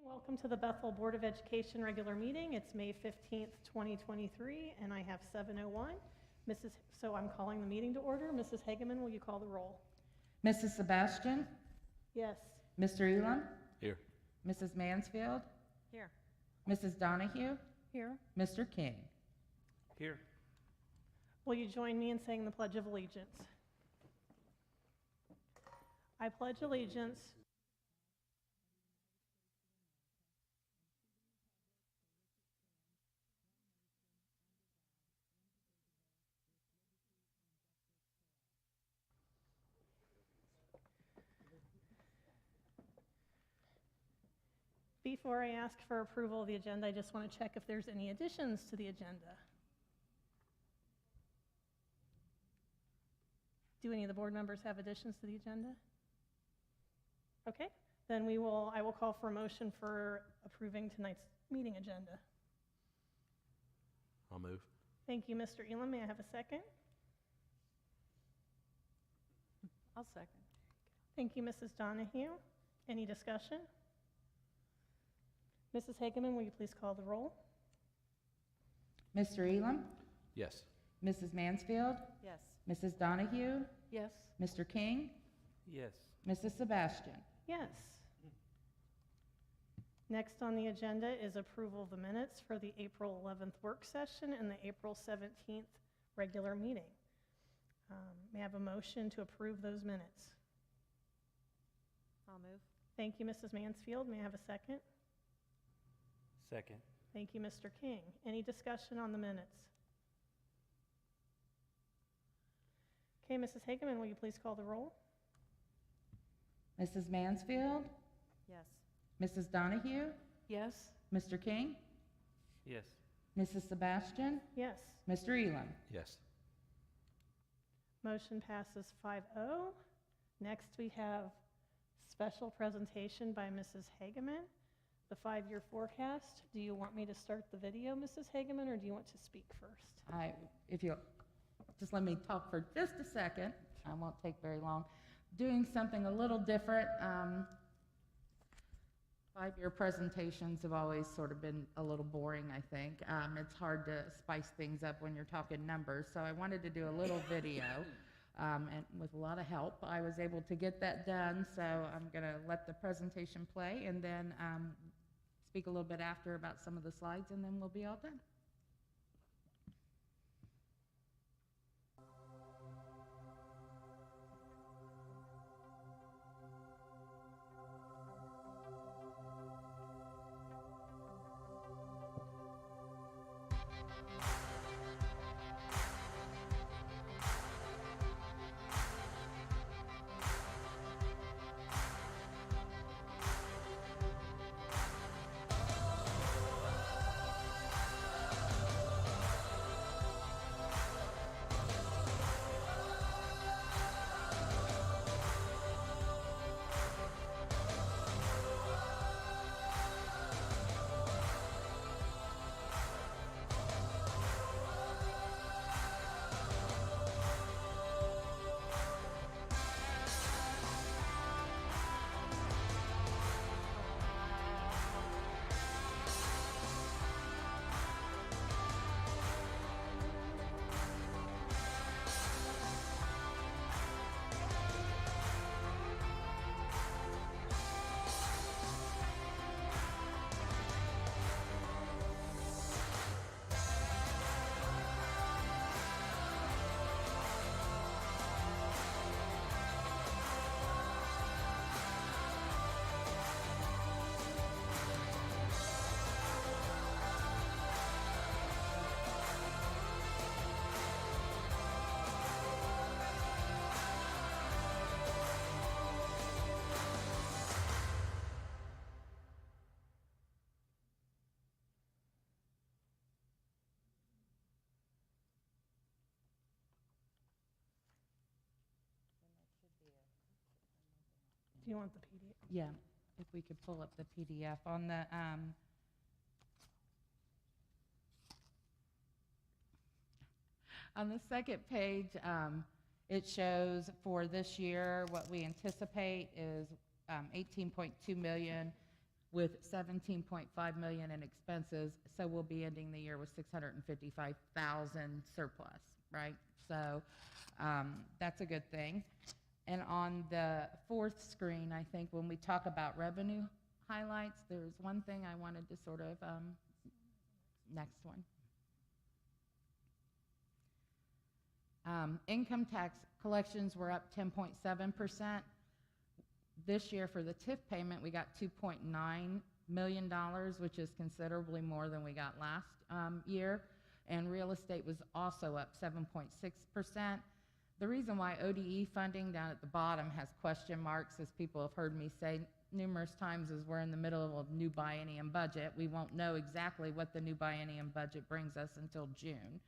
Welcome to the Bethel Board of Education regular meeting. It's May 15th, 2023, and I have 7:01. So I'm calling the meeting to order. Mrs. Hageman, will you call the roll? Mrs. Sebastian? Yes. Mr. Elam? Here. Mrs. Mansfield? Here. Mrs. Donahue? Here. Mr. King? Here. Will you join me in saying the Pledge of Allegiance? I pledge allegiance Before I ask for approval of the agenda, I just want to check if there's any additions to the agenda. Do any of the board members have additions to the agenda? Okay, then I will call for a motion for approving tonight's meeting agenda. I'll move. Thank you, Mr. Elam. May I have a second? I'll second. Thank you, Mrs. Donahue. Any discussion? Mrs. Hageman, will you please call the roll? Mr. Elam? Yes. Mrs. Mansfield? Yes. Mrs. Donahue? Yes. Mr. King? Yes. Mrs. Sebastian? Yes. Next on the agenda is approval of the minutes for the April 11th work session and the April 17th regular meeting. May I have a motion to approve those minutes? I'll move. Thank you, Mrs. Mansfield. May I have a second? Second. Thank you, Mr. King. Any discussion on the minutes? Okay, Mrs. Hageman, will you please call the roll? Mrs. Mansfield? Yes. Mrs. Donahue? Yes. Mr. King? Yes. Mrs. Sebastian? Yes. Mr. Elam? Yes. Motion passes 5-0. Next, we have special presentation by Mrs. Hageman, the 5-year forecast. Do you want me to start the video, Mrs. Hageman, or do you want to speak first? If you'll just let me talk for just a second, I won't take very long. Doing something a little different. 5-year presentations have always sort of been a little boring, I think. It's hard to spice things up when you're talking numbers, so I wanted to do a little video, and with a lot of help, I was able to get that done, so I'm going to let the presentation play, and then speak a little bit after about some of the slides, and then we'll be all done. Do you want the PDF? Yeah, if we could pull up the PDF on the second page, it shows for this year what we anticipate is 18.2 million with 17.5 million in expenses, so we'll be ending the year with 655,000 surplus, right? So that's a good thing. And on the fourth screen, I think when we talk about revenue highlights, there's one thing I wanted to sort of, next one. Income tax collections were up 10.7%. This year for the TIF payment, we got $2.9 million, which is considerably more than we got last year. And real estate was also up 7.6%. The reason why ODE funding down at the bottom has question marks, as people have heard me say numerous times, is we're in the middle of a new biennium budget. We won't know exactly what the new biennium budget brings us until June.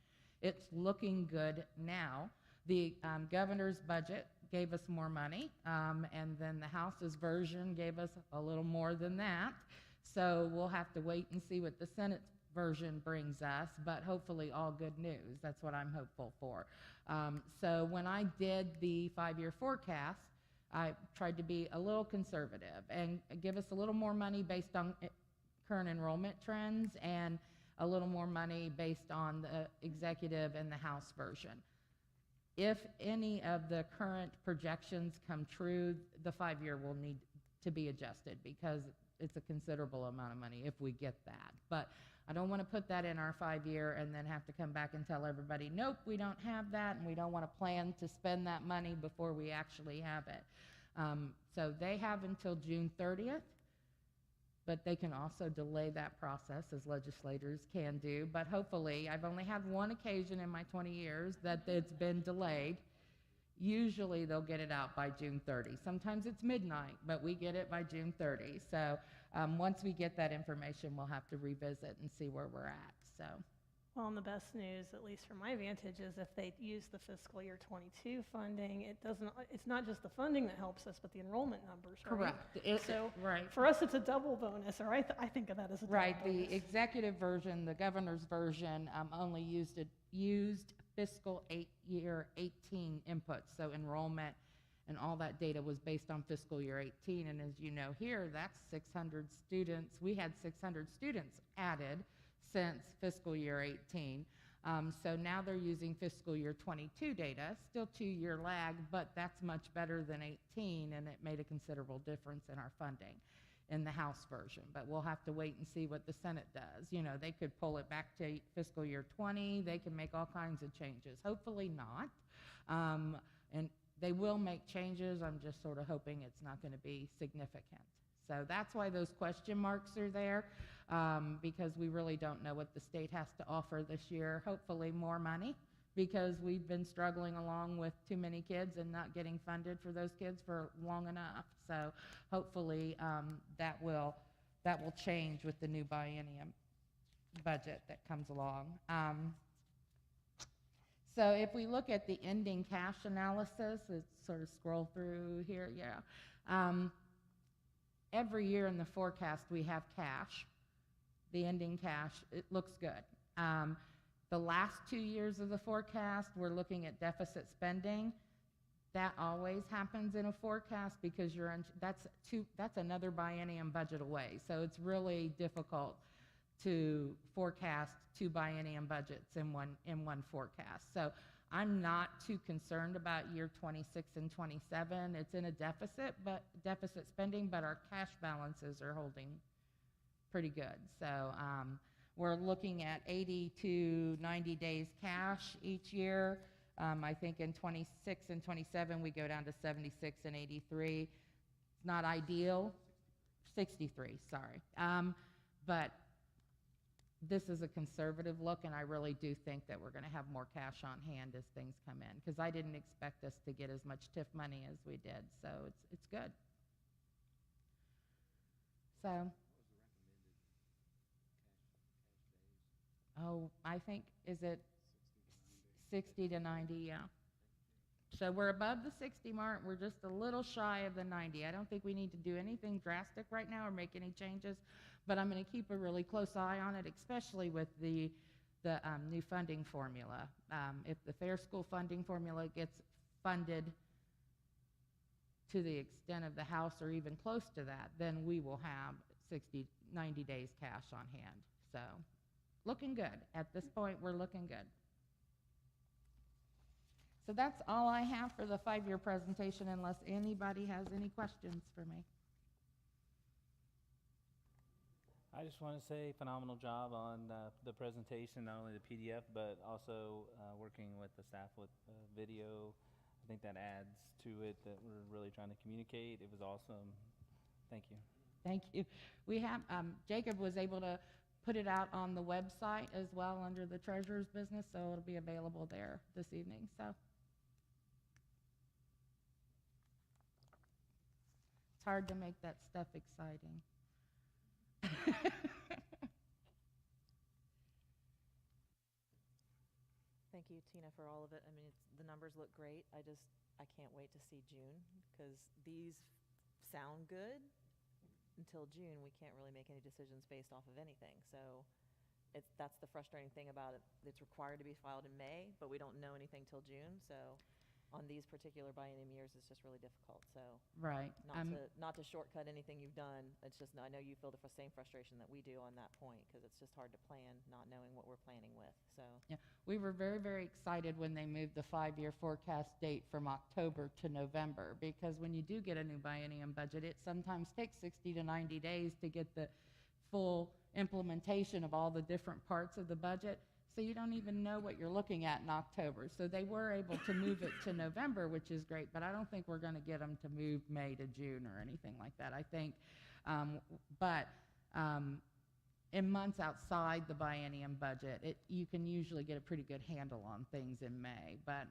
It's looking good now. The governor's budget gave us more money, and then the House's version gave us a little more than that. So we'll have to wait and see what the Senate's version brings us, but hopefully all good news. That's what I'm hopeful for. So when I did the 5-year forecast, I tried to be a little conservative and give us a little more money based on current enrollment trends and a little more money based on the executive and the House version. If any of the current projections come true, the 5-year will need to be adjusted because it's a considerable amount of money if we get that. But I don't want to put that in our 5-year and then have to come back and tell everybody, nope, we don't have that, and we don't want to plan to spend that money before we actually have it. So they have until June 30th, but they can also delay that process, as legislators can do. But hopefully, I've only had one occasion in my 20 years that it's been delayed. Usually they'll get it out by June 30. Sometimes it's midnight, but we get it by June 30. So once we get that information, we'll have to revisit and see where we're at. So. Well, and the best news, at least from my vantage, is if they use the fiscal year 22 funding, it's not just the funding that helps us, but the enrollment numbers, right? Correct. So right. For us, it's a double bonus, or I think of that as a double bonus. The executive version, the governor's version, only used fiscal year 18 inputs, so enrollment and all that data was based on fiscal year 18, and as you know here, that's 600 students. We had 600 students added since fiscal year 18. So now they're using fiscal year 22 data, still 2-year lag, but that's much better than 18, and it made a considerable difference in our funding in the House version. But we'll have to wait and see what the Senate does. You know, they could pull it back to fiscal year 20. They can make all kinds of changes. Hopefully not. And they will make changes. I'm just sort of hoping it's not going to be significant. So that's why those question marks are there, because we really don't know what the state has to offer this year. Hopefully more money, because we've been struggling along with too many kids and not getting funded for those kids for long enough. So hopefully that will change with the new biennium budget that comes along. So if we look at the ending cash analysis, let's sort of scroll through here, every year in the forecast we have cash, the ending cash, it looks good. The last 2 years of the forecast, we're looking at deficit spending. That always happens in a forecast because that's another biennium budget away. So it's really difficult to forecast 2 biennium budgets in one forecast. So I'm not too concerned about year 26 and 27. It's in a deficit spending, but our cash balances are holding pretty good. So we're looking at 80 to 90 days cash each year. I think in 26 and 27 we go down to 76 and 83. It's not ideal. 63, sorry. But this is a conservative look, and I really do think that we're going to have more cash on hand as things come in, because I didn't expect us to get as much TIF money as we did, so it's good. So, I think, is it 60 to 90, yeah. So we're above the 60 mark. We're just a little shy of the 90. I don't think we need to do anything drastic right now or make any changes, but I'm going to keep a really close eye on it, especially with the new funding formula. If the Fair School funding formula gets funded to the extent of the House or even close to that, then we will have 60, 90 days cash on hand. So looking good. At this point, we're looking good. So that's all I have for the 5-year presentation, unless anybody has any questions for me. I just want to say phenomenal job on the presentation, not only the PDF, but also working with the staff with video. I think that adds to it that we're really trying to communicate. It was awesome. Thank you. Thank you. We have, Jacob was able to put it out on the website as well under the treasurer's business, so it'll be available there this evening. So it's hard to make that stuff exciting. Thank you, Tina, for all of it. I mean, the numbers look great. I can't wait to see June, because these sound good. Until June, we can't really make any decisions based off of anything. So that's the frustrating thing about it. It's required to be filed in May, but we don't know anything till June. So on these particular biennium years, it's just really difficult. So Right. not to shortcut anything you've done. It's just, I know you feel the same frustration that we do on that point, because it's just hard to plan, not knowing what we're planning with. So Yeah, we were very, very excited when they moved the 5-year forecast date from October to November, because when you do get a new biennium budget, it sometimes takes 60 to 90 days to get the full implementation of all the different parts of the budget. So you don't even know what you're looking at in October. So they were able to move it to November, which is great, but I don't think we're going to get them to move May to June or anything like that. I think, in months outside the biennium budget, you can usually get a pretty good handle on things in May. But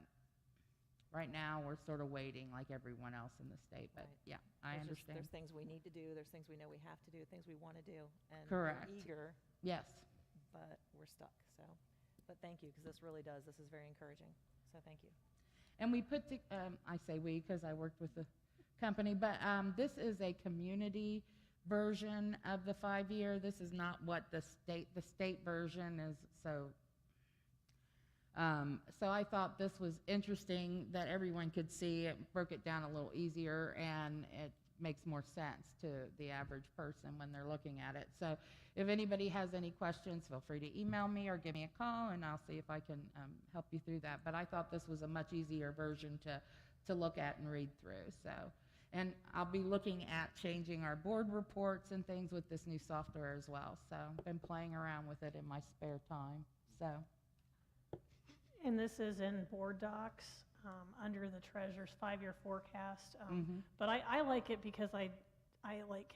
right now, we're sort of waiting like everyone else in the state. But Right. yeah, I understand. There's things we need to do. There's things we know we have to do. Things we want to do. And Correct. we're eager, Yes. but we're stuck. So, but thank you, because this is very encouraging. So thank you. And we put, I say we because I worked with the company, but this is a community version of the 5-year. This is not what the state version is. So I thought this was interesting that everyone could see it, broke it down a little easier, and it makes more sense to the average person when they're looking at it. So if anybody has any questions, feel free to email me or give me a call, and I'll see if I can help you through that. But I thought this was a much easier version to look at and read through. So, and I'll be looking at changing our board reports and things with this new software as well. So I've been playing around with it in my spare time. So. And this is in board docs, under the treasurer's 5-year forecast. But I like it because I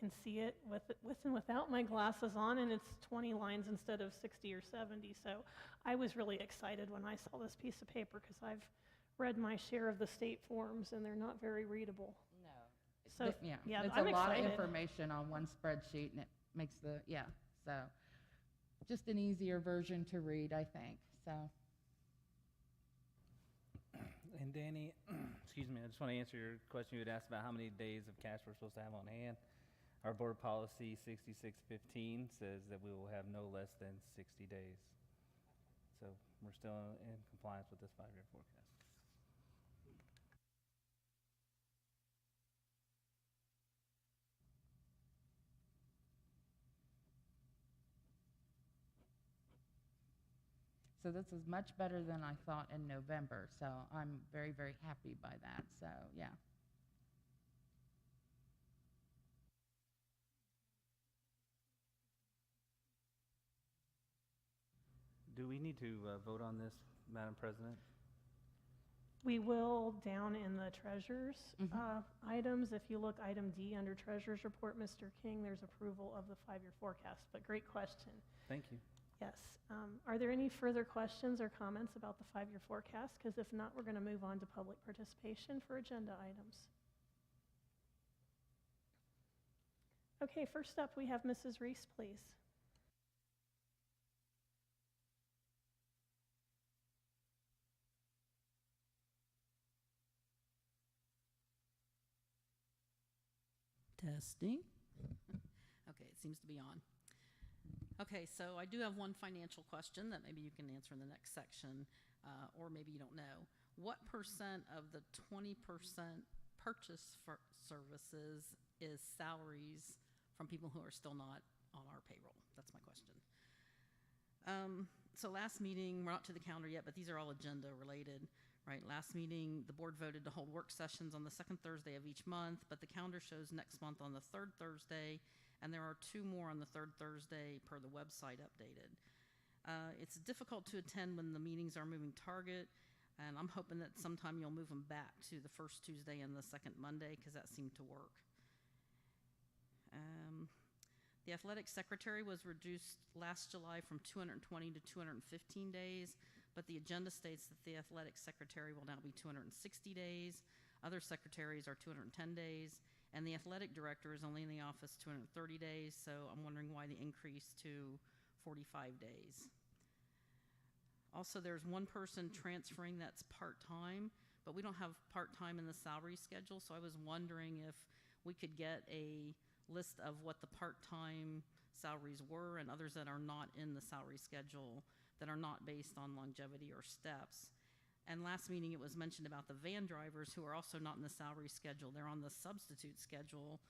can see it with and without my glasses on, and it's 20 lines instead of 60 or 70. So I was really excited when I saw this piece of paper, because I've read my share of the state forms, and they're not very readable. No. So yeah, it's I'm a lot excited. of information on one spreadsheet, and it makes so just an easier version to read, I think. So. And Danny, excuse me, I just want to answer your question you had asked about how many days of cash we're supposed to have on hand. Our board policy 6615 says that we will have no less than 60 days. So we're still in compliance with this 5-year forecast. So this is much better than I thought in November. So I'm very, very happy by that. So yeah. Do we need to vote on this, Madam President? We will down in the treasurer's items. If you look item D under treasurer's report, Mr. King, there's approval of the 5-year forecast. But great question. Thank you. Yes. Are there any further questions or comments about the 5-year forecast? Because if not, we're going to move on to public participation for agenda items. Okay, first up, we have Mrs. Reese, please. Testing. Okay, it seems to be on. Okay, so I do have one financial question that maybe you can answer in the next section, or maybe you don't know. What percent of the 20% purchase for services is salaries from people who are still not on our payroll? That's my question. So last meeting, we're not to the calendar yet, but these are all agenda related, right? Last meeting, the board voted to hold work sessions on the second Thursday of each month, but the calendar shows next month on the third Thursday, and there are 2 more on the third Thursday per the website updated. It's difficult to attend when the meetings are moving target, and I'm hoping that sometime you'll move them back to the first Tuesday and the second Monday, because that seemed to work. The athletic secretary was reduced last July from 220 to 215 days, but the agenda states that the athletic secretary will now be 260 days. Other secretaries are 210 days, and the athletic director is only in the office 230 days, so I'm wondering why the increase to 45 days. Also, there's one person transferring that's part-time, but we don't have part-time in the salary schedule, so I was wondering if we could get a list of what the part-time salaries were and others that are not in the salary schedule, that are not based on longevity or steps. And last meeting it was mentioned about the van drivers who are also not in the salary schedule. They're on the substitute schedule.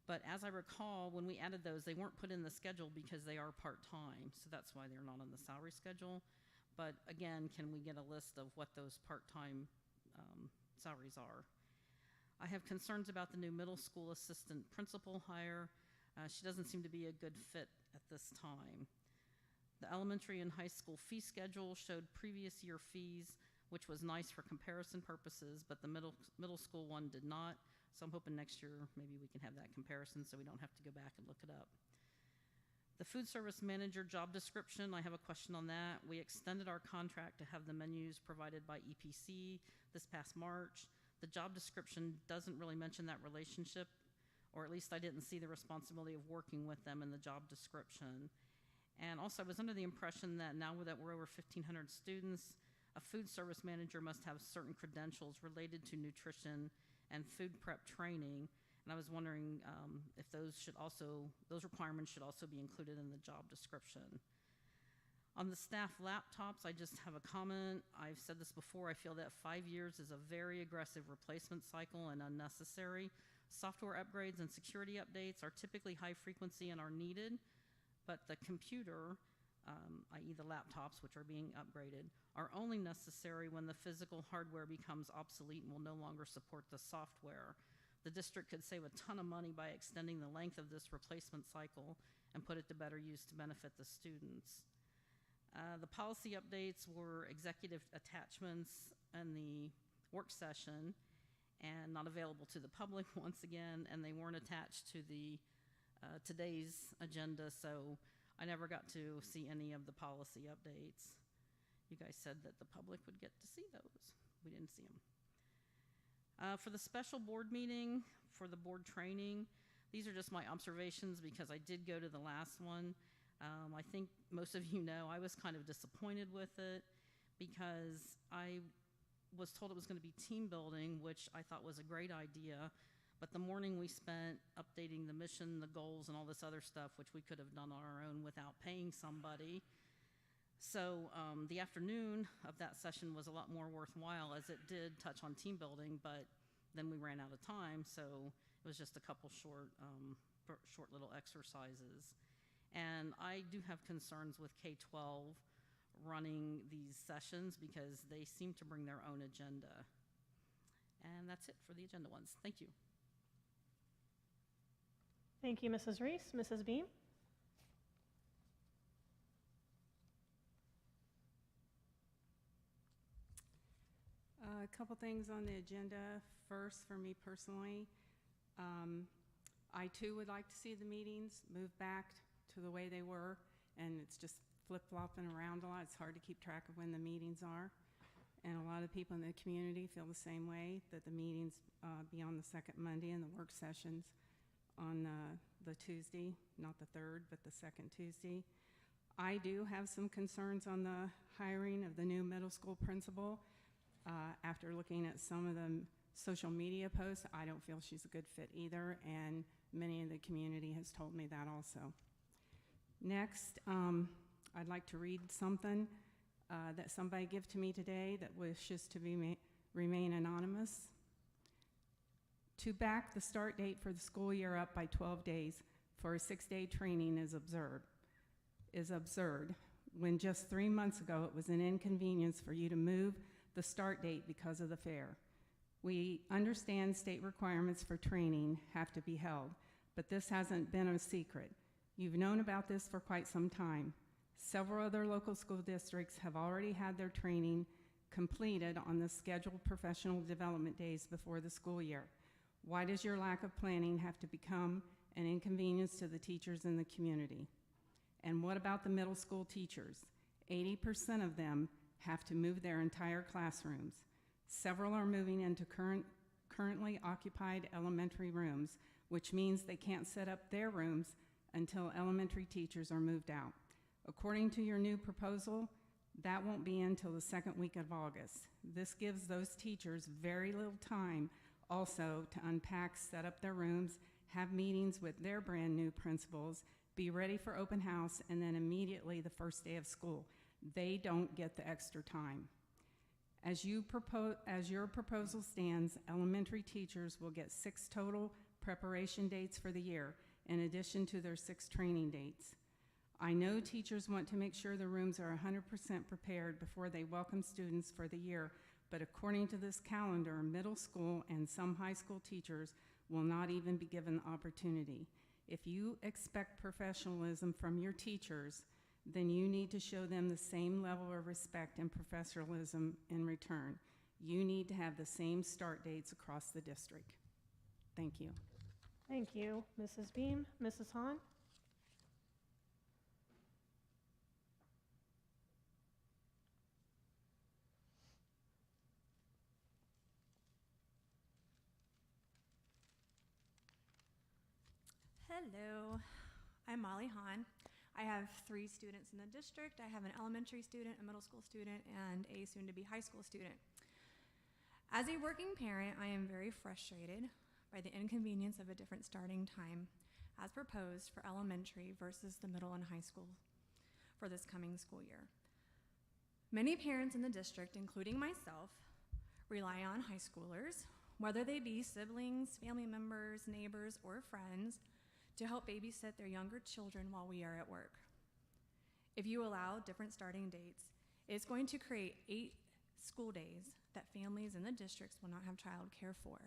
But as I recall, when we added those, they weren't put in the schedule because they are part-time. So that's why they're not on the salary schedule. But again, can we get a list of what those part-time salaries are? I have concerns about the new middle school assistant principal hire. She doesn't seem to be a good fit at this time. The elementary and high school fee schedule showed previous year fees, which was nice for comparison purposes, but the middle school one did not. So I'm hoping next year maybe we can have that comparison so we don't have to go back and look it up. The food service manager job description, I have a question on that. We extended our contract to have the menus provided by EPC this past March. The job description doesn't really mention that relationship, or at least I didn't see the responsibility of working with them in the job description. And also I was under the impression that now that we're over 1,500 students, a food service manager must have certain credentials related to nutrition and food prep training. And I was wondering if those requirements should also be included in the job description. On the staff laptops, I just have a comment. I've said this before, I feel that 5 years is a very aggressive replacement cycle and unnecessary. Software upgrades and security updates are typically high frequency and are needed, but the computer, i.e. the laptops, which are being upgraded, are only necessary when the physical hardware becomes obsolete and will no longer support the software. The district could save a ton of money by extending the length of this replacement cycle and put it to better use to benefit the students. The policy updates were executive attachments in the work session and not available to the public once again, and they weren't attached to the today's agenda, so I never got to see any of the policy updates. You guys said that the public would get to see those. We didn't see them. For the special board meeting, for the board training, these are just my observations because I did go to the last one. I think most of you know I was kind of disappointed with it because I was told it was going to be team building, which I thought was a great idea, but the morning we spent updating the mission, the goals, and all this other stuff, which we could have done on our own without paying somebody. So the afternoon of that session was a lot more worthwhile as it did touch on team building, but then we ran out of time, so it was just a couple short little exercises. And I do have concerns with K-12 running these sessions because they seem to bring their own agenda. And that's it for the agenda ones. Thank you. Thank you, Mrs. Reese. Mrs. Beam? A couple things on the agenda. First, for me personally, I too would like to see the meetings move back to the way they were, and it's just flip-flopping around a lot. It's hard to keep track of when the meetings are. And a lot of people in the community feel the same way, that the meetings be on the second Monday and the work sessions on the Tuesday, not the third, but the second Tuesday. I do have some concerns on the hiring of the new middle school principal. After looking at some of the social media posts, I don't feel she's a good fit either, and many of the community has told me that also. Next, I'd like to read something that somebody gave to me today that wishes to remain anonymous. To back the start date for the school year up by 12 days, for a 6-day training is absurd. When just 3 months ago it was an inconvenience for you to move the start date because of the fair. We understand state requirements for training have to be held, but this hasn't been a secret. You've known about this for quite some time. Several other local school districts have already had their training completed on the scheduled professional development days before the school year. Why does your lack of planning have to become an inconvenience to the teachers in the community? And what about the middle school teachers? 80% of them have to move their entire classrooms. Several are moving into currently occupied elementary rooms, which means they can't set up their rooms until elementary teachers are moved out. According to your new proposal, that won't be until the second week of August. This gives those teachers very little time also to unpack, set up their rooms, have meetings with their brand new principals, be ready for open house, and then immediately the first day of school. They don't get the extra time. As your proposal stands, elementary teachers will get 6 total preparation dates for the year, in addition to their 6 training dates. I know teachers want to make sure the rooms are 100% prepared before they welcome students for the year, but according to this calendar, middle school and some high school teachers will not even be given the opportunity. If you expect professionalism from your teachers, then you need to show them the same level of respect and professionalism in return. You need to have the same start dates across the district. Thank you. Thank you, Mrs. Beam. Mrs. Hahn? Hello, I'm Molly Hahn. I have 3 students in the district. I have an elementary student, a middle school student, and a soon-to-be high school student. As a working parent, I am very frustrated by the inconvenience of a different starting time as proposed for elementary versus the middle and high school for this coming school year. Many parents in the district, including myself, rely on high schoolers, whether they be siblings, family members, neighbors, or friends, to help babysit their younger children while we are at work. If you allow different starting dates, it's going to create 8 school days that families in the districts will not have child care for,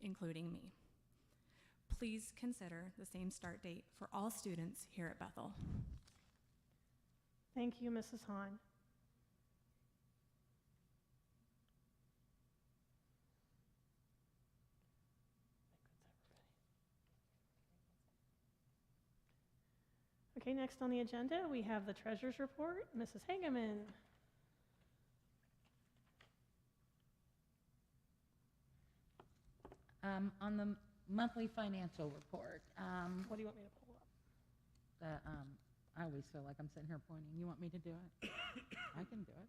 including me. Please consider the same start date for all students here at Bethel. Thank you, Mrs. Hahn. Okay, next on the agenda, we have the treasurer's report. Mrs. Hageman. On the monthly financial report, What do you want me to pull up? I always feel like I'm sitting here pointing. You want me to do it? I can do it.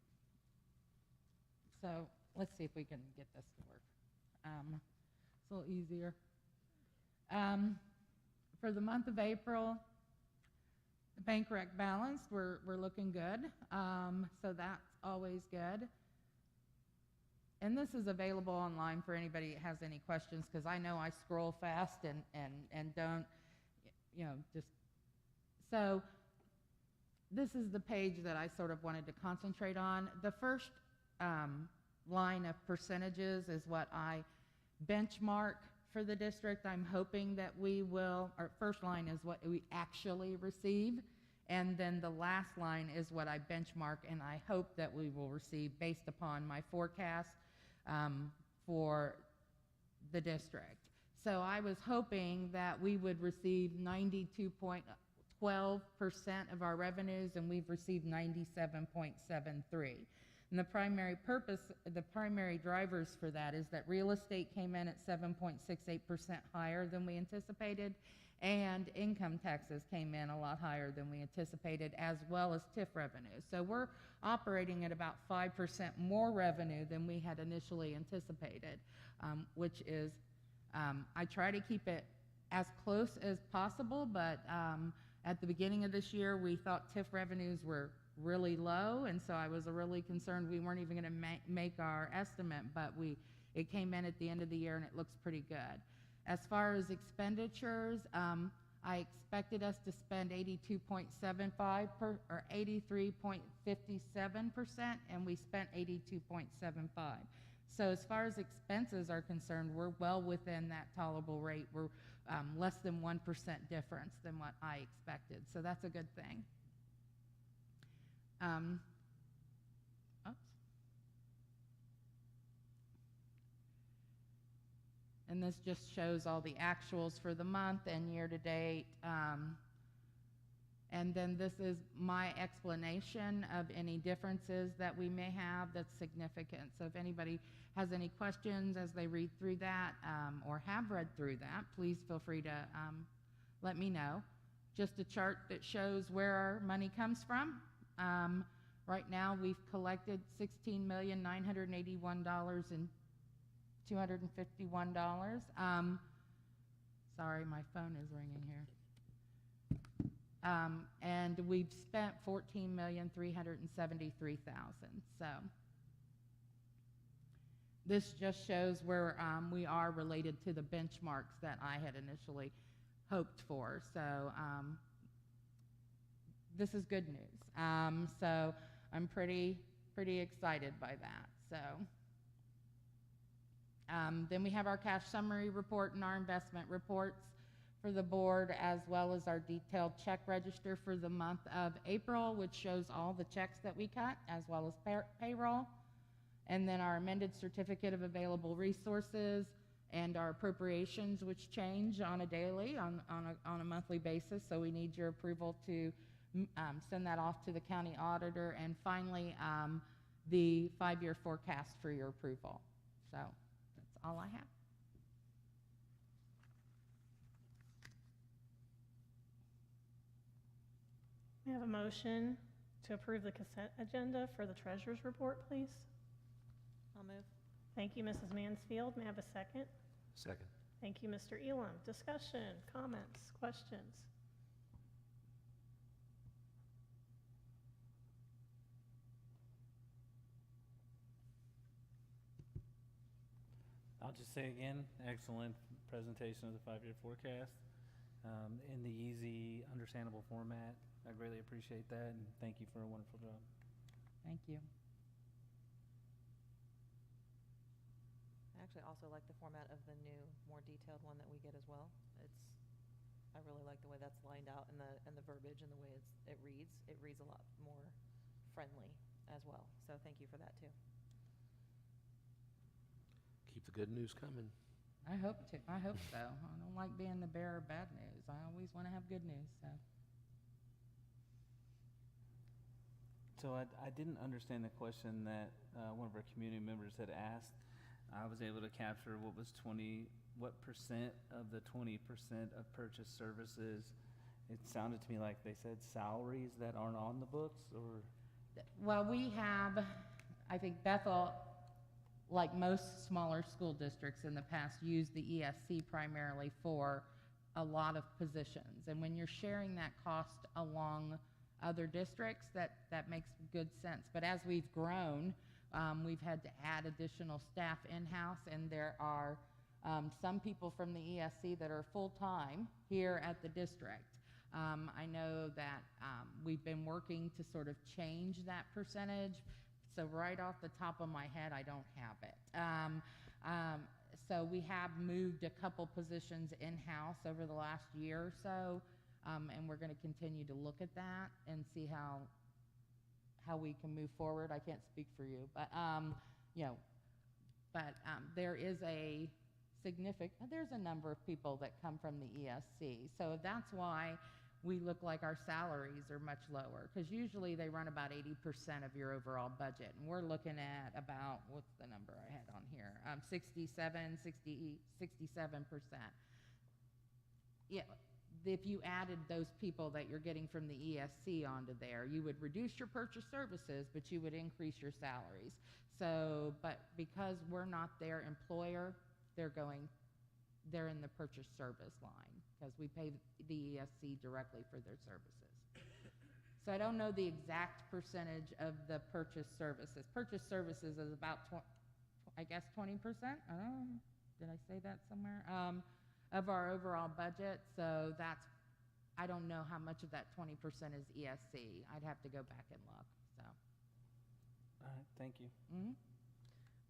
So let's see if we can get this to work. It's a little easier. For the month of April, the bank rec balance, we're looking good. So that's always good. And this is available online for anybody that has any questions, because I know I scroll fast and don't, just. So this is the page that I sort of wanted to concentrate on. The first line of percentages is what I benchmark for the district. I'm hoping that we will, our first line is what we actually receive, and then the last line is what I benchmark and I hope that we will receive based upon my forecast for the district. So I was hoping that we would receive 92.12% of our revenues, and we've received 97.73%. And the primary drivers for that is that real estate came in at 7.68% higher than we anticipated, and income taxes came in a lot higher than we anticipated, as well as TIF revenue. So we're operating at about 5% more revenue than we had initially anticipated, which is, I try to keep it as close as possible, but at the beginning of this year, we thought TIF revenues were really low, and so I was really concerned we weren't even going to make our estimate, but it came in at the end of the year and it looks pretty good. As far as expenditures, I expected us to spend 82.75 or 83.57%, and we spent 82.75. So as far as expenses are concerned, we're well within that tolerable rate. We're less than 1% difference than what I expected, so that's a good thing. Oops. And this just shows all the actuals for the month and year to date. And then this is my explanation of any differences that we may have that's significant. So if anybody has any questions as they read through that or have read through that, please feel free to let me know. Just a chart that shows where our money comes from. Right now we've collected $16,981,251. Sorry, my phone is ringing here. And we've spent $14,373,000. So this just shows where we are related to the benchmarks that I had initially hoped for. So this is good news. So I'm pretty excited by that. So then we have our cash summary report and our investment reports for the board, as well as our detailed check register for the month of April, which shows all the checks that we cut, as well as payroll. And then our amended certificate of available resources and our appropriations, which change on a daily, on a monthly basis. So we need your approval to send that off to the county auditor. And finally, the 5-year forecast for your approval. So that's all I have. We have a motion to approve the consent agenda for the treasurer's report, please. I'll move. Thank you, Mrs. Mansfield. May I have a second? Second. Thank you, Mr. Elam. Discussion, comments, questions? I'll just say again, excellent presentation of the 5-year forecast in the easy, understandable format. I greatly appreciate that, and thank you for a wonderful job. Thank you. I actually also like the format of the new, more detailed one that we get as well. I really like the way that's lined out and the verbiage and the way it reads. It reads a lot more friendly as well. So thank you for that too. Keep the good news coming. I hope so. I don't like being the bearer of bad news. I always want to have good news. So I didn't understand the question that one of our community members had asked. I was able to capture what percent of the 20% of purchase services. It sounded to me like they said salaries that aren't on the books, or? Well, we have, I think Bethel, like most smaller school districts in the past, used the ESC primarily for a lot of positions. And when you're sharing that cost along other districts, that makes good sense. But as we've grown, we've had to add additional staff in-house, and there are some people from the ESC that are full-time here at the district. I know that we've been working to sort of change that percentage. So right off the top of my head, I don't have it. So we have moved a couple positions in-house over the last year or so, and we're going to continue to look at that and see how we can move forward. I can't speak for you, but there is there's a number of people that come from the ESC. So that's why we look like our salaries are much lower, because usually they run about 80% of your overall budget, and we're looking at about, what's the number I had on here, 67%. Yeah, if you added those people that you're getting from the ESC onto there, you would reduce your purchase services, but you would increase your salaries. So, but because we're not their employer, they're in the purchase service line, because we pay the ESC directly for their services. So I don't know the exact percentage of the purchase services. Purchase services is about, I guess, 20%? I don't know. Did I say that somewhere? Of our overall budget. So that's I don't know how much of that 20% is ESC. I'd have to go back and look, so. All right, thank you. Mhm.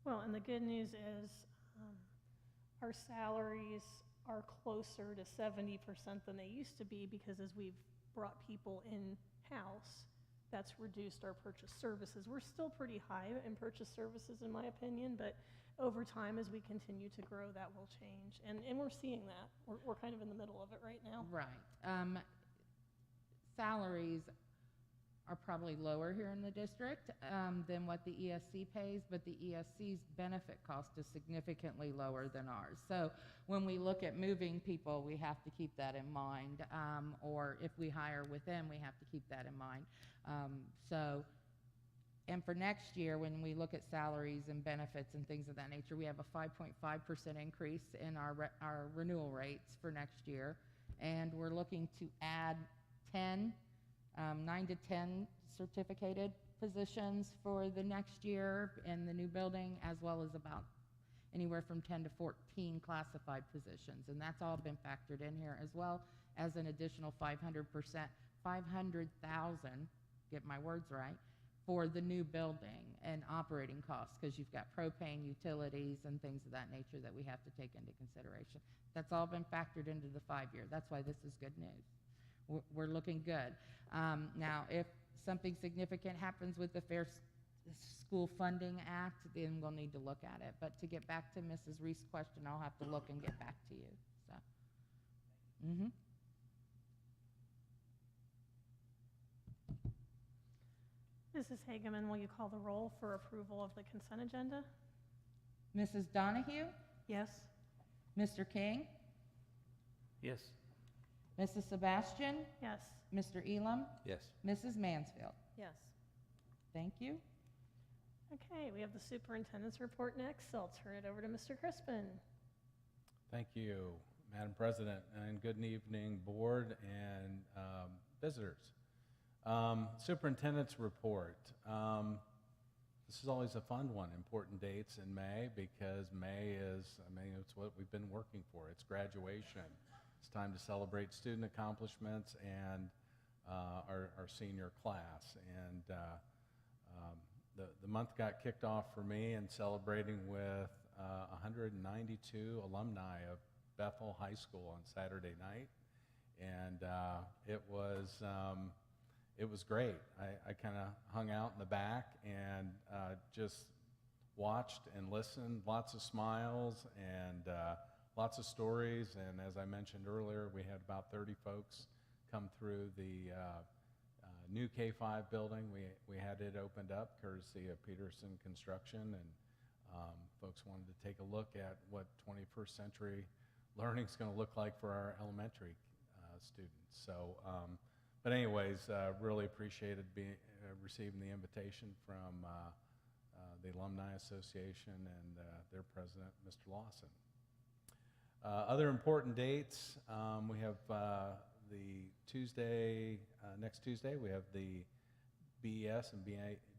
Well, and the good news is our salaries are closer to 70% than they used to be, because as we've brought people in-house, that's reduced our purchase services. We're still pretty high in purchase services, in my opinion, but over time, as we continue to grow, that will change. And we're seeing that. We're kind of in the middle of it right now. Right. Salaries are probably lower here in the district than what the ESC pays, but the ESC's benefit cost is significantly lower than ours. So when we look at moving people, we have to keep that in mind. Or if we hire with them, we have to keep that in mind. And for next year, when we look at salaries and benefits and things of that nature, we have a 5.5% increase in our renewal rates for next year. And we're looking to add 9 to 10 certificated positions for the next year in the new building, as well as about anywhere from 10 to 14 classified positions. And that's all been factored in here, as well as an additional 500,000, get my words right, for the new building and operating costs, because you've got propane, utilities, and things of that nature that we have to take into consideration. That's all been factored into the 5-year. That's why this is good news. We're looking good. Now, if something significant happens with the Fair School Funding Act, then we'll need to look at it. But to get back to Mrs. Reese's question, I'll have to look and get back to you. So, Mrs. Hageman, will you call the roll for approval of the consent agenda? Mrs. Donahue, Yes? Mr. King, Yes. Mrs. Sebastian, Yes. Mr. Elam, Yes. Mrs. Mansfield. Yes. Thank you. Okay, we have the superintendent's report next, so I'll turn it over to Mr. Crispin. Thank you, Madam President, and good evening, board and visitors. Superintendent's report. This is always a fun one, important dates in May, because May is, it's what we've been working for. It's graduation. It's time to celebrate student accomplishments and our senior class. And the month got kicked off for me in celebrating with 192 alumni of Bethel High School on Saturday night. And it was great. I kind of hung out in the back and just watched and listened. Lots of smiles and lots of stories. And as I mentioned earlier, we had about 30 folks come through the new K-5 building. We had it opened up courtesy of Peterson Construction, and folks wanted to take a look at what 21st century learning is going to look like for our elementary students. So. But anyways, really appreciated receiving the invitation from the Alumni Association and their president, Mr. Lawson. Other important dates, we have next Tuesday, we have the BES and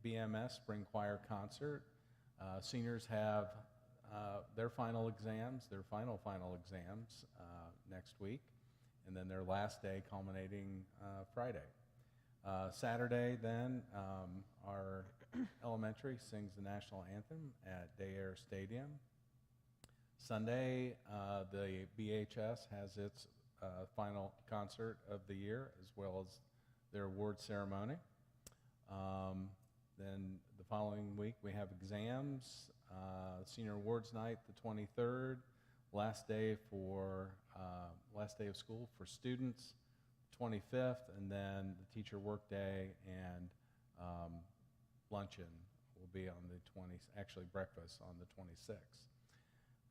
BMS Spring Choir Concert. Seniors have their final exams next week, and then their last day culminating Friday. Saturday, then, our elementary sings the national anthem at Day Air Stadium. Sunday, the BHS has its final concert of the year, as well as their award ceremony. Then the following week, we have exams, senior awards night, the 23rd, last day of school for students, 25th, and then the teacher work day and luncheon will be on the 20th, actually breakfast on the 26th.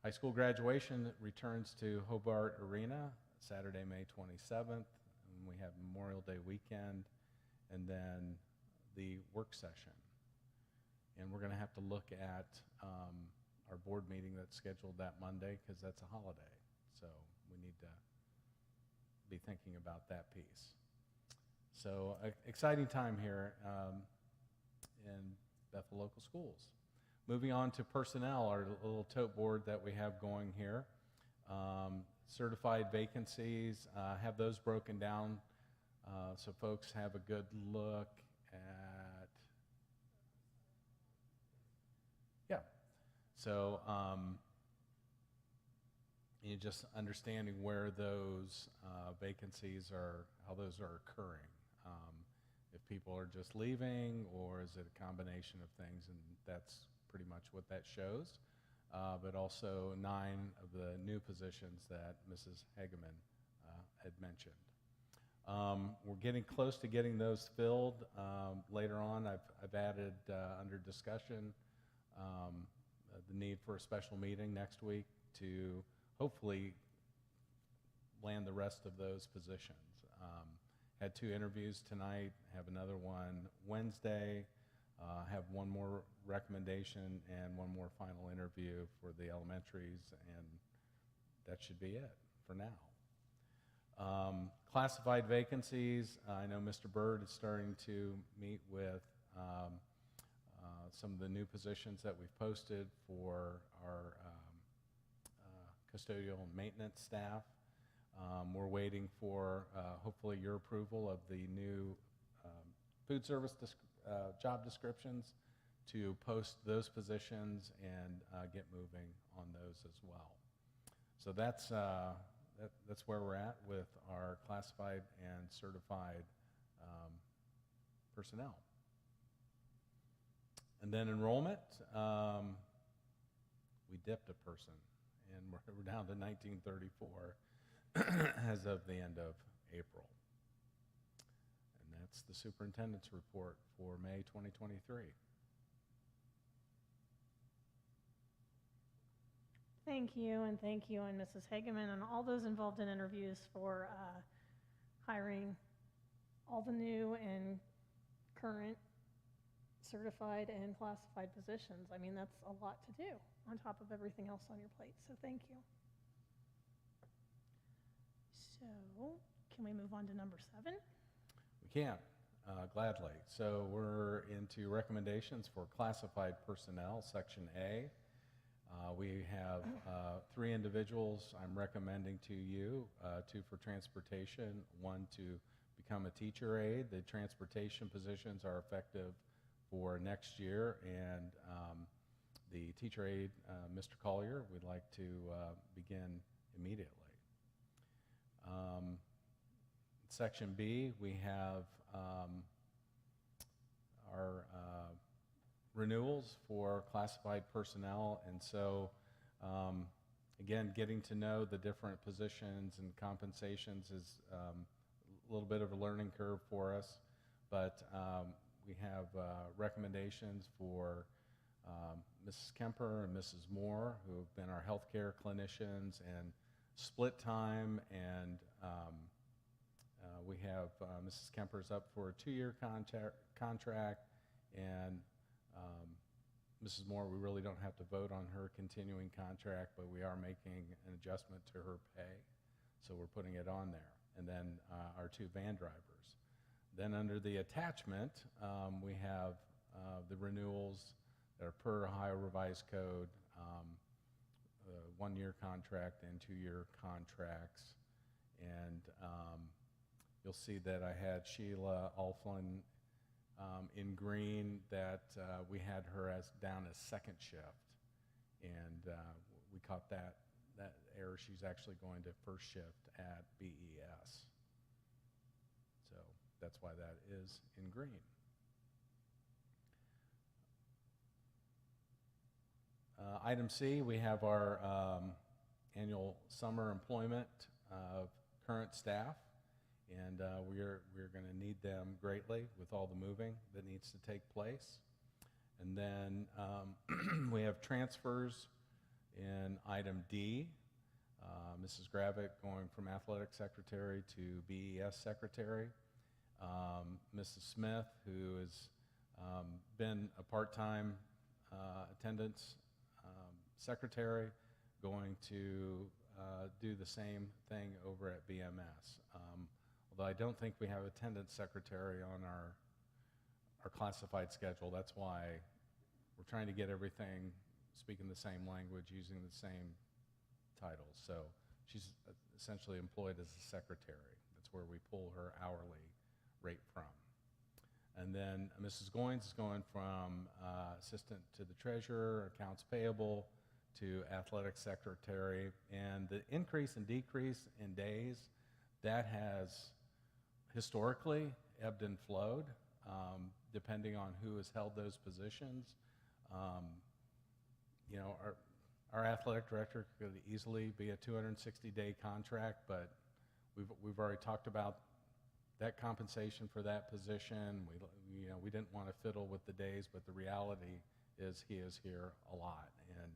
High school graduation returns to Hobart Arena Saturday, May 27th, and we have Memorial Day weekend, and then the work session. And we're going to have to look at our board meeting that's scheduled that Monday, because that's a holiday. So we need to be thinking about that piece. So exciting time here in Bethel Local Schools. Moving on to personnel, our little tote board that we have going here. certified vacancies, have those broken down so folks have a good look at, yeah. So you just understanding where those vacancies are, how those are occurring. If people are just leaving, or is it a combination of things, and that's pretty much what that shows. But also 9 of the new positions that Mrs. Hageman had mentioned. We're getting close to getting those filled. Later on, I've added under discussion the need for a special meeting next week to hopefully land the rest of those positions. Had 2 interviews tonight, have another one Wednesday, have one more recommendation and one more final interview for the elementaries, and that should be it for now. Classified vacancies, I know Mr. Byrd is starting to meet with some of the new positions that we've posted for our custodial and maintenance staff. We're waiting for hopefully your approval of the new food service job descriptions to post those positions and get moving on those as well. So that's where we're at with our classified and certified personnel. And then enrollment, we dipped a person, and we're down to 1934 as of the end of April. And that's the superintendent's report for May 2023. Thank you, and Mrs. Hageman, and all those involved in interviews for hiring all the new and current certified and classified positions. I mean, that's a lot to do on top of everything else on your plate, so thank you. So, can we move on to number 7? We can, gladly. So we're into recommendations for classified personnel, Section A. We have 3 individuals I'm recommending to you, 2 for transportation, 1 to become a teacher aide. The transportation positions are effective for next year, and the teacher aide, Mr. Collier, we'd like to begin immediately. Section B, we have our renewals for classified personnel, and so again, getting to know the different positions and compensations is a little bit of a learning curve for us, but we have recommendations for Mrs. Kemper and Mrs. Moore, who have been our healthcare clinicians, and split time, and we have Mrs. Kemper's up for a 2-year contract, and Mrs. Moore, we really don't have to vote on her continuing contract, but we are making an adjustment to her pay, so we're putting it on there. And then our 2 van drivers. Then under the attachment, we have the renewals that are per Ohio Revised Code, 1-year contract and 2-year contracts. And you'll see that I had Sheila Alflin in green, that we had her as down as second shift. And we caught that error. She's actually going to first shift at BES. So that's why that is in green. Item C, we have our annual summer employment of current staff, and we're going to need them greatly with all the moving that needs to take place. And then we have transfers in item D. Mrs. Gravick going from athletic secretary to BES secretary. Mrs. Smith, who has been a part-time attendance secretary, going to do the same thing over at BMS. Although I don't think we have attendance secretary on our classified schedule. That's why we're trying to get everything speaking the same language, using the same titles. So she's essentially employed as a secretary. That's where we pull her hourly rate from. And then Mrs. Goins is going from assistant to the treasurer, accounts payable, to athletic secretary. And the increase and decrease in days, that has historically ebbed and flowed, depending on who has held those positions. You know, our athletic director could easily be a 260-day contract, but we've already talked about that compensation for that position. We didn't want to fiddle with the days, but the reality is he is here a lot, and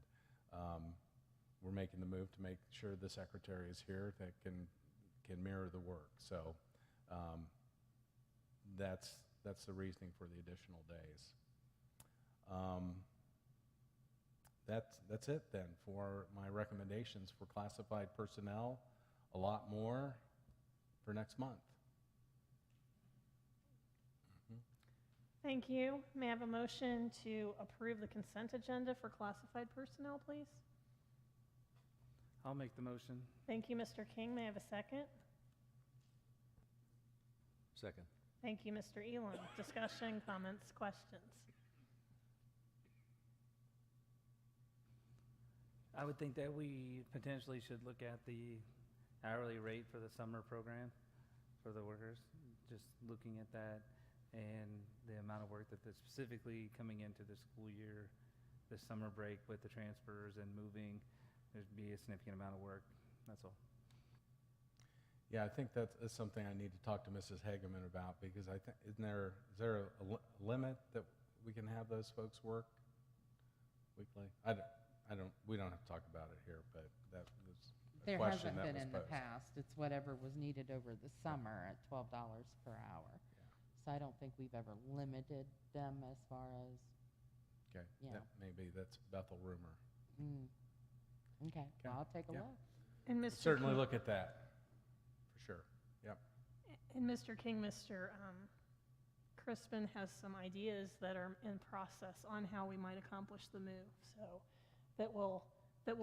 we're making the move to make sure the secretary is here that can mirror the work. So that's the reasoning for the additional days. That's it then for my recommendations for classified personnel. A lot more for next month. Thank you. May I have a motion to approve the consent agenda for classified personnel, please? I'll make the motion. Thank you, Mr. King. May I have a second? Second. Thank you, Mr. Elam. Discussion, comments, questions? I would think that we potentially should look at the hourly rate for the summer program for the workers, just looking at that and the amount of work that is specifically coming into the school year, this summer break with the transfers and moving, there'd be a significant amount of work. That's all. Yeah, I think that's something I need to talk to Mrs. Hageman about, because I think, is there a limit that we can have those folks work weekly? We don't have to talk about it here, but that was a There question hasn't that been was in the posed. past. It's whatever was needed over the summer at $12 per hour. So I don't think we've ever limited them as far as, Okay, Yeah. that's Bethel rumor. okay, well, I'll take a Yeah. look. And Mr. Certainly King, look at that, for sure. Yep. And Mr. King, Mr. Crispin has some ideas that are in process on how we might accomplish the move, so that will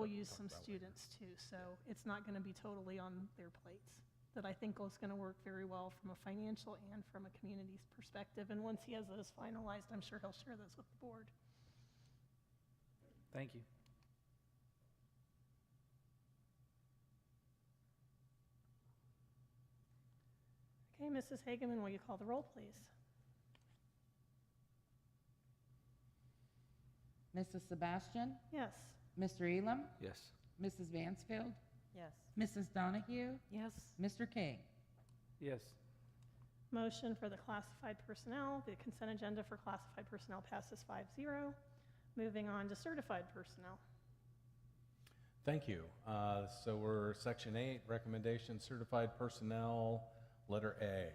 use talk some about later. students too. So it's not going to be totally on their plates. That I think is going to work very well from a financial and from a community's perspective. And once he has those finalized, I'm sure he'll share those with the board. Thank you. Okay, Mrs. Hageman, will you call the roll, please? Mrs. Sebastian? Yes. Mr. Elam? Yes. Mrs. Vansfield? Yes. Mrs. Donahue? Yes. Mr. King? Yes. Motion for the classified personnel, the consent agenda for classified personnel passes 5-0. Moving on to certified personnel. Thank you. So we're Section 8, recommendation certified personnel, letter A.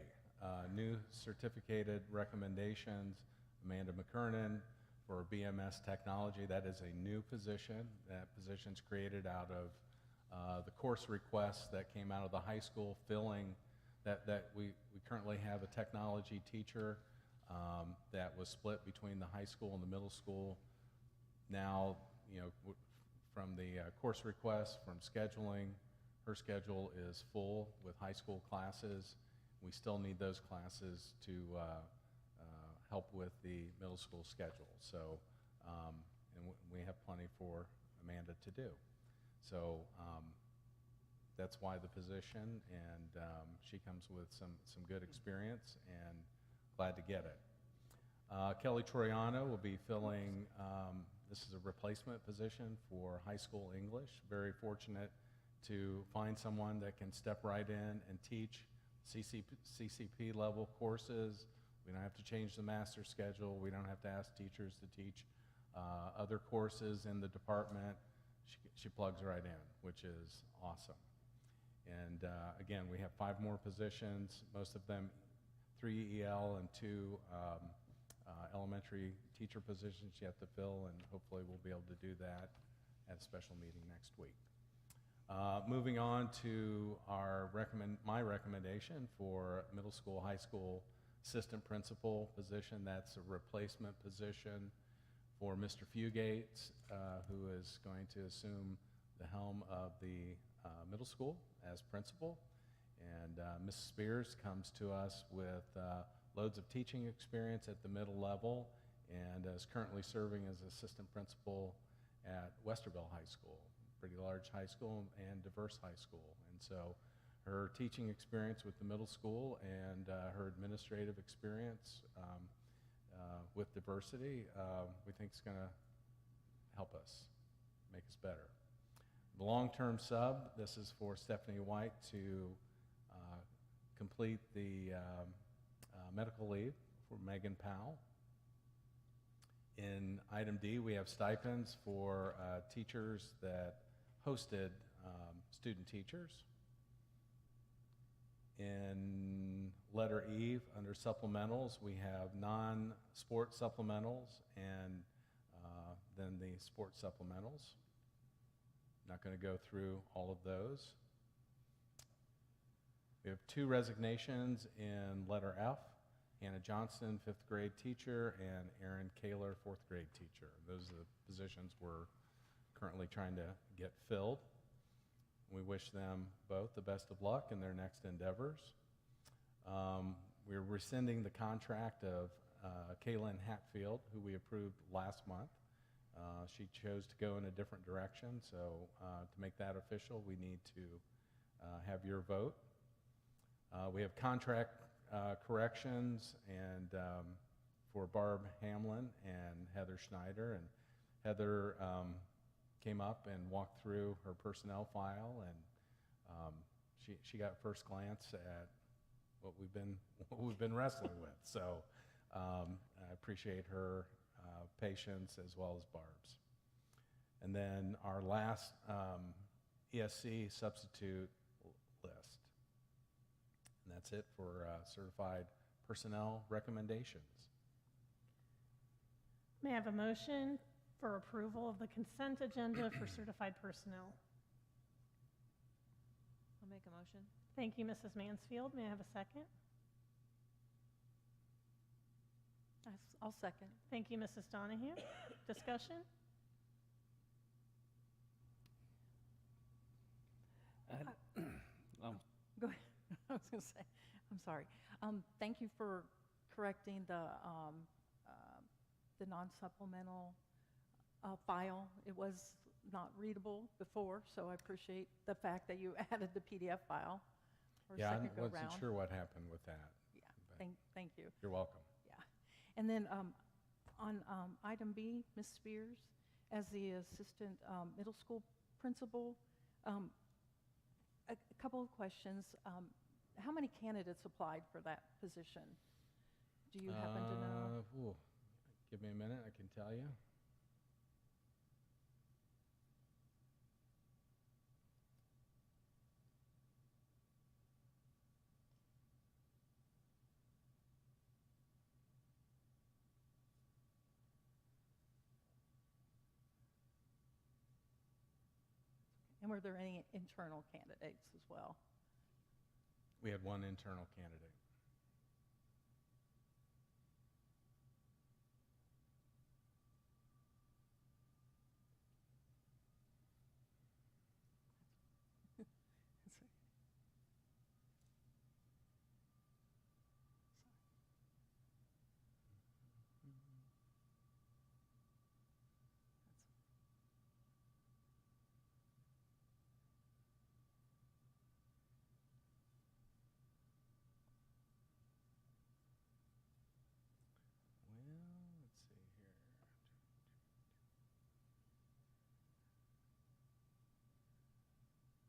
New certificated recommendations, Amanda McKernan for BMS technology. That is a new position. That position's created out of the course requests that came out of the high school, filling that we currently have a technology teacher that was split between the high school and the middle school. Now, from the course request, from scheduling, her schedule is full with high school classes. We still need those classes to help with the middle school schedule. So, and we have plenty for Amanda to do. So that's why the position, and she comes with some good experience, and glad to get it. Kelly Troiano will be filling, this is a replacement position for high school English. Very fortunate to find someone that can step right in and teach CCP level courses. We don't have to change the master schedule. We don't have to ask teachers to teach other courses in the department. She plugs right in, which is awesome. And again, we have 5 more positions, most of them 3 EL and 2 elementary teacher positions yet to fill, and hopefully we'll be able to do that at a special meeting next week. Moving on to my recommendation for middle school, high school assistant principal position. That's a replacement position for Mr. Fugates, who is going to assume the helm of the Middle School as principal. And Mrs. Spears comes to us with loads of teaching experience at the middle level and is currently serving as assistant principal at Westerville High School, pretty large high school and diverse high school. And so her teaching experience with the middle school and her administrative experience with diversity, we think is going to help us, make us better. The long-term sub, this is for Stephanie White to complete the medical leave for Megan Powell. In item D, we have stipends for teachers that hosted student teachers. In letter E, under supplementals, we have non-sport supplementals and then the sport supplementals. Not going to go through all of those. We have 2 resignations in letter F. Hannah Johnson, 5th grade teacher, and Erin Kaler, 4th grade teacher. Those are the positions we're currently trying to get filled. We wish them both the best of luck in their next endeavors. We're rescinding the contract of Kaylin Hatfield, who we approved last month. She chose to go in a different direction, so to make that official, we need to have your vote. We have contract corrections and for Barb Hamlin and Heather Schneider. And Heather came up and walked through her personnel file, and she got first glance at what we've been wrestling with. So I appreciate her patience as well as Barb's. And then our last ESC substitute list. And that's it for certified personnel recommendations. May I have a motion for approval of the consent agenda for certified personnel? I'll make a motion. Thank you, Mrs. Mansfield. May I have a second? I'll second. Thank you, Mrs. Donahue. Discussion? Go ahead. I was going to say, I'm sorry. Thank you for correcting the non-supplemental file. It was not readable before, so I appreciate the fact that you added the PDF file for a Yeah, second I wasn't go-round. sure what happened with that. Yeah, but thank you. You're welcome. Yeah. And then on item B, Ms. Spears, as the assistant middle school principal, a couple of questions. How many candidates applied for that position? Do you happen to know? Give me a minute, I can tell you. And were there any internal candidates as well? We had one internal candidate. Well, let's see here.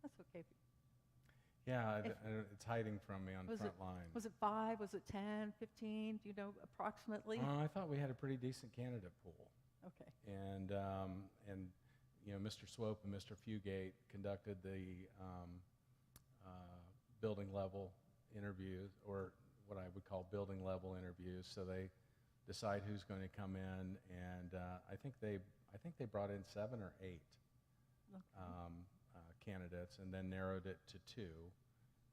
That's okay. Yeah, If- it's hiding from me on the Was front line. Was it 5? Was it 10, 15? Do you know approximately? I thought we had a pretty decent candidate pool. Okay. And Mr. Swope and Mr. Fugate conducted the building level interviews, or what I would call building level interviews. So they decide who's going to come in, and I think they brought in 7 or 8 Okay. candidates, and then narrowed it to 2,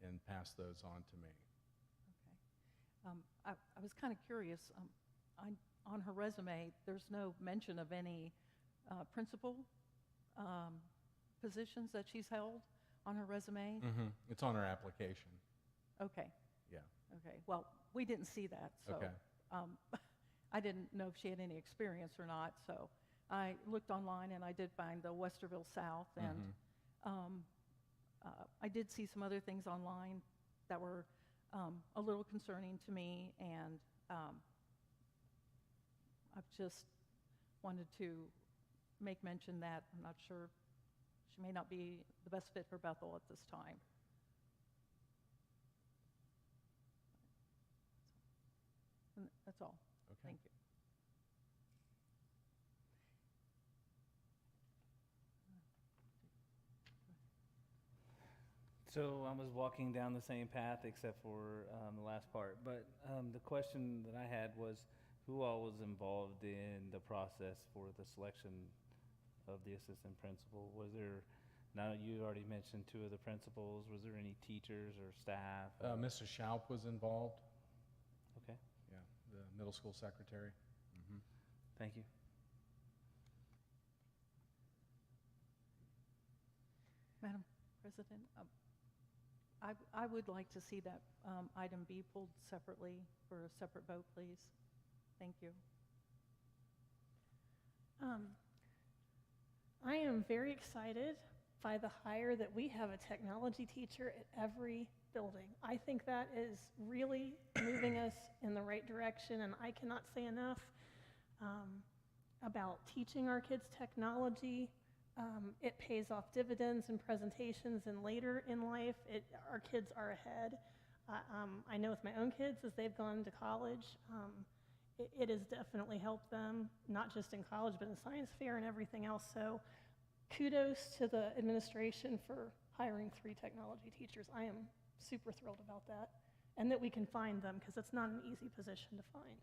and passed those on to me. Okay. I was kind of curious. On her resume, there's no mention of any principal positions that she's held. on her resume? It's on her application. Okay, Yeah. okay. Well, we didn't see that, so. Okay. I didn't know if she had any experience or not, so I looked online and I did find the Westerville South, and I did see some other things online that were a little concerning to me, and I've just wanted to make mention that I'm not sure, she may not be the best fit for Bethel at this time. And that's all. Okay. Thank you. So I was walking down the same path except for the last part. But the question that I had was, who all was involved in the process for the selection of the assistant principal? Was there, now you already mentioned two of the principals, was there any teachers or staff? Mrs. Schaup was involved. Okay, Yeah, the middle school secretary. thank you. Madam President, I would like to see that item B pulled separately for a separate vote, please. Thank you. I am very excited by the hire that we have a technology teacher at every building. I think that is really moving us in the right direction, and I cannot say enough about teaching our kids technology. It pays off dividends in presentations, and later in life, our kids are ahead. I know with my own kids, as they've gone to college, it has definitely helped them, not just in college, but in science fair and everything else. So kudos to the administration for hiring 3 technology teachers. I am super thrilled about that, and that we can find them, because it's not an easy position to find.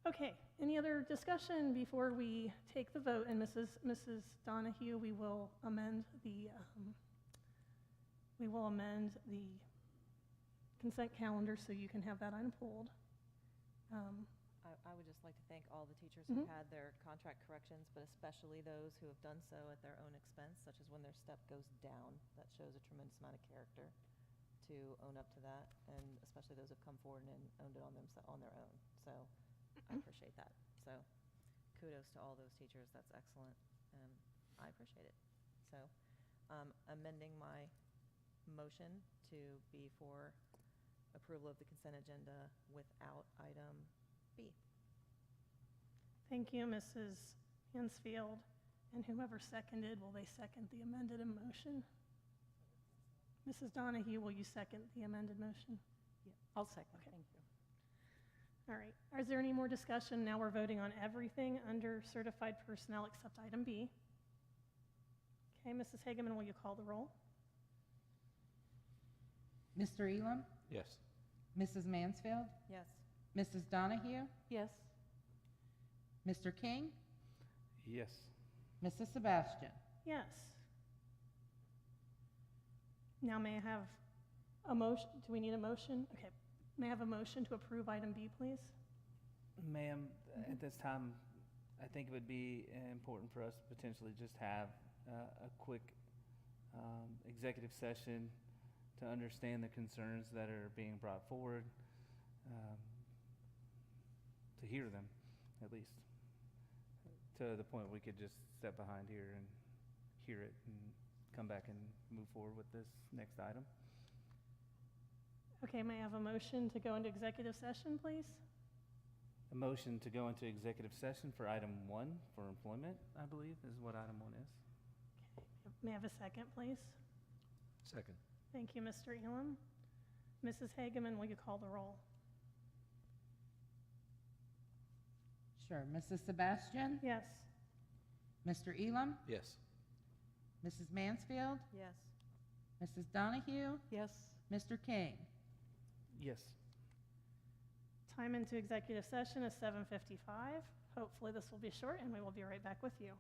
Okay, any other discussion before we take the vote? And Mrs. Donahue, we will amend the consent calendar so you can have that item pulled. I would just like to thank all the teachers who had their contract corrections, but especially those who have done so at their own expense, such as when their step goes down. That shows a tremendous amount of character to own up to that, and especially those who have come forward and owned it on their own. So I appreciate that. So kudos to all those teachers. That's excellent, and I appreciate it. So amending my motion to be for approval of the consent agenda without item B. Thank you, Mrs. Hansfield. And whomever seconded, will they second the amended motion? Mrs. Donahue, will you second the amended motion? Yeah, I'll second. Okay. Thank you. All right. Is there any more discussion? Now we're voting on everything under certified personnel except item B. Okay, Mrs. Hageman, will you call the roll? Mr. Elam? Yes. Mrs. Mansfield? Yes. Mrs. Donahue? Yes. Mr. King? Yes. Mrs. Sebastian? Yes. Now may I have a motion? Do we need a motion? Okay. May I have a motion to approve item B, please? Ma'am, at this time, I think it would be important for us to potentially just have a quick executive session to understand the concerns that are being brought forward, to hear them, at least, to the point we could just step behind here and hear it and come back and move forward with this next item. Okay, may I have a motion to go into executive session, please? A motion to go into executive session for item 1 for employment, I believe, is what item 1 is. Okay. May I have a second, please? Second. Thank you, Mr. Elam. Mrs. Hageman, will you call the roll? Sure. Mrs. Sebastian? Yes. Mr. Elam? Yes. Mrs. Mansfield? Yes. Mrs. Donahue? Yes. Mr. King? Yes. Time into executive session is 7:55. Hopefully this will be short, and we will be right back with you.